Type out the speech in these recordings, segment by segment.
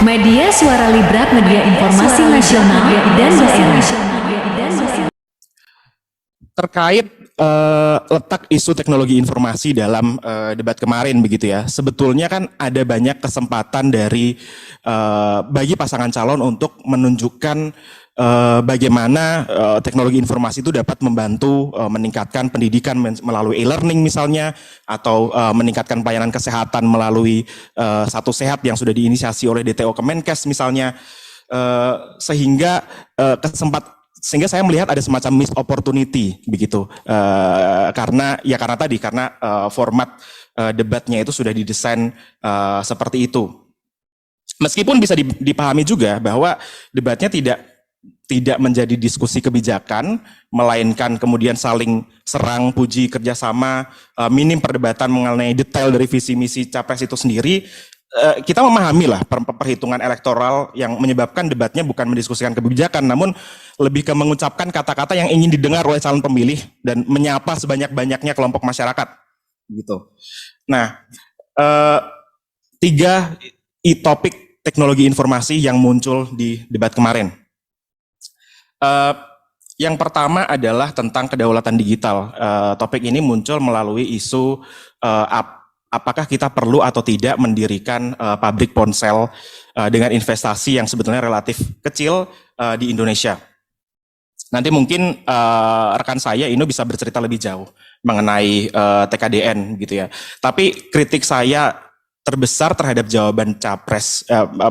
Media Suara Librak, media informasi nasional dan daerah. Terkait letak isu teknologi informasi dalam debat kemarin begitu ya, sebetulnya kan ada banyak kesempatan dari bagi pasangan calon untuk menunjukkan bagaimana teknologi informasi itu dapat membantu meningkatkan pendidikan melalui e-learning misalnya, atau meningkatkan pelayanan kesehatan melalui Satu Sehat yang sudah diinisiasi oleh DTO Kemenkes misalnya, sehingga saya melihat ada semacam missed opportunity begitu, karena format debatnya itu sudah didesain seperti itu. Meskipun bisa dipahami juga bahwa debatnya tidak menjadi diskusi kebijakan, melainkan kemudian saling serang, puji, kerjasama, minim perdebatan mengenai detail dari visi misi capres itu sendiri. Kita memahami lah perhitungan elektoral yang menyebabkan debatnya bukan mendiskusikan kebijakan, namun lebih ke mengucapkan kata-kata yang ingin didengar oleh calon pemilih dan menyapa sebanyak-banyaknya kelompok masyarakat, gitu. Nah, 3 topik teknologi informasi yang muncul di debat kemarin. Yang pertama adalah tentang kedaulatan digital. Topik ini muncul melalui isu apakah kita perlu atau tidak mendirikan pabrik ponsel dengan investasi yang sebetulnya relatif kecil di Indonesia. Nanti mungkin rekan saya Ino bisa bercerita lebih jauh mengenai TKDN gitu ya. Tapi kritik saya terbesar terhadap jawaban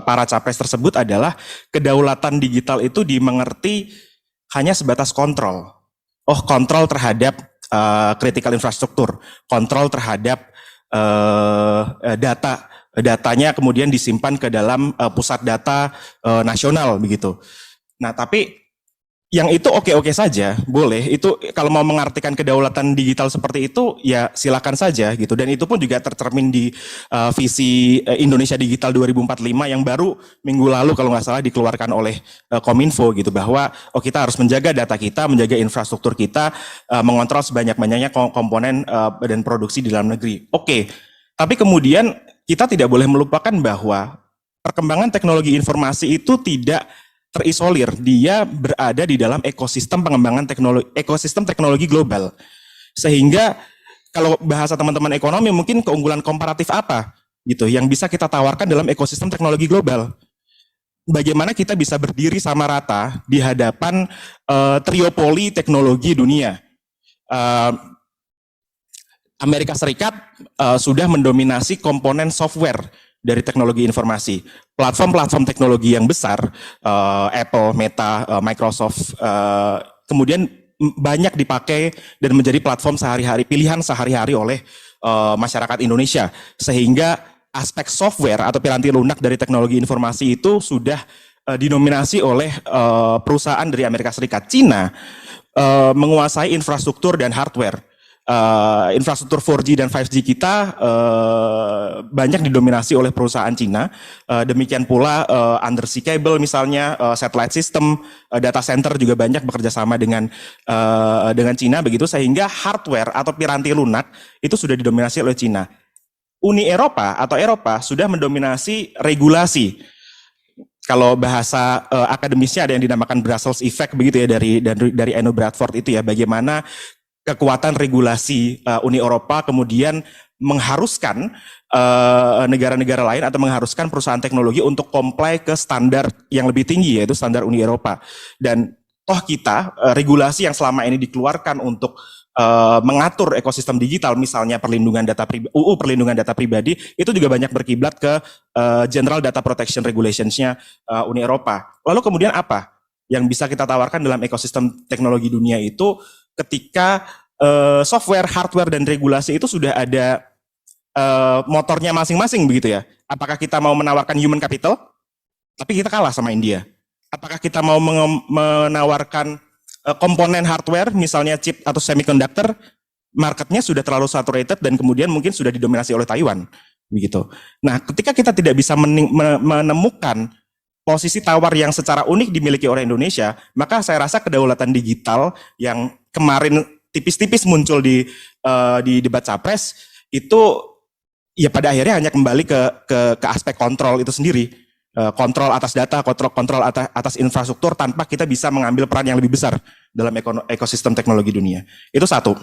para capres tersebut adalah kedaulatan digital itu dimengerti hanya sebatas kontrol. Kontrol terhadap critical infrastruktur, kontrol terhadap datanya kemudian disimpan ke dalam pusat data nasional begitu. Nah, tapi yang itu oke-oke saja, boleh. Itu kalau mau mengartikan kedaulatan digital seperti itu, ya silakan saja gitu. Dan itu pun juga tercermin di visi Indonesia Digital 2045 yang baru minggu lalu kalau nggak salah dikeluarkan oleh Kominfo gitu, bahwa kita harus menjaga data kita, menjaga infrastruktur kita, mengontrol sebanyak-banyaknya komponen dan produksi di dalam negeri. Oke. Tapi kemudian kita tidak boleh melupakan bahwa perkembangan teknologi informasi itu tidak terisolir, dia berada di dalam ekosistem pengembangan teknologi global. Sehingga kalau bahasa teman-teman ekonomi mungkin keunggulan komparatif apa gitu yang bisa kita tawarkan dalam ekosistem teknologi global. Bagaimana kita bisa berdiri sama rata di hadapan triopoli teknologi dunia. Amerika Serikat sudah mendominasi komponen software dari teknologi informasi. Platform-platform teknologi yang besar, Apple, Meta, Microsoft, kemudian banyak dipakai dan menjadi platform pilihan sehari-hari oleh masyarakat Indonesia. Sehingga aspek software atau piranti lunak dari teknologi informasi itu sudah didominasi oleh perusahaan dari Amerika Serikat. Cina menguasai infrastruktur dan hardware. Infrastruktur 4G dan 5G kita banyak didominasi oleh perusahaan Cina. Demikian pula undersea cable misalnya, satellite system, data center juga banyak bekerja sama dengan Cina begitu, sehingga hardware atau piranti lunak itu sudah didominasi oleh Cina. Uni Eropa atau Eropa sudah mendominasi regulasi. Kalau bahasa akademisnya ada yang dinamakan Brussels Effect begitu ya, dari Eno Bradford itu ya, bagaimana kekuatan regulasi Uni Eropa kemudian mengharuskan negara-negara lain atau mengharuskan perusahaan teknologi untuk comply ke standar yang lebih tinggi, yaitu standar Uni Eropa. Dan kita regulasi yang selama ini dikeluarkan untuk mengatur ekosistem digital, misalnya UU perlindungan data pribadi, itu juga banyak berkiblat ke General Data Protection Regulations-nya Uni Eropa. Lalu kemudian apa yang bisa kita tawarkan dalam ekosistem teknologi dunia itu ketika software, hardware, dan regulasi itu sudah ada motornya masing-masing begitu ya? Apakah kita mau menawarkan human capital, tapi kita kalah sama India? Apakah kita mau menawarkan komponen hardware, misalnya chip atau semiconductor, marketnya sudah terlalu saturated dan kemudian mungkin sudah didominasi oleh Taiwan, begitu. Nah, ketika kita tidak bisa menemukan posisi tawar yang secara unik dimiliki oleh Indonesia, maka saya rasa kedaulatan digital yang kemarin tipis-tipis muncul di debat capres itu ya pada akhirnya hanya kembali ke aspek kontrol itu sendiri. kontrol atas data, kontrol atas infrastruktur tanpa kita bisa mengambil peran yang lebih besar dalam ekosistem teknologi dunia. Itu satu.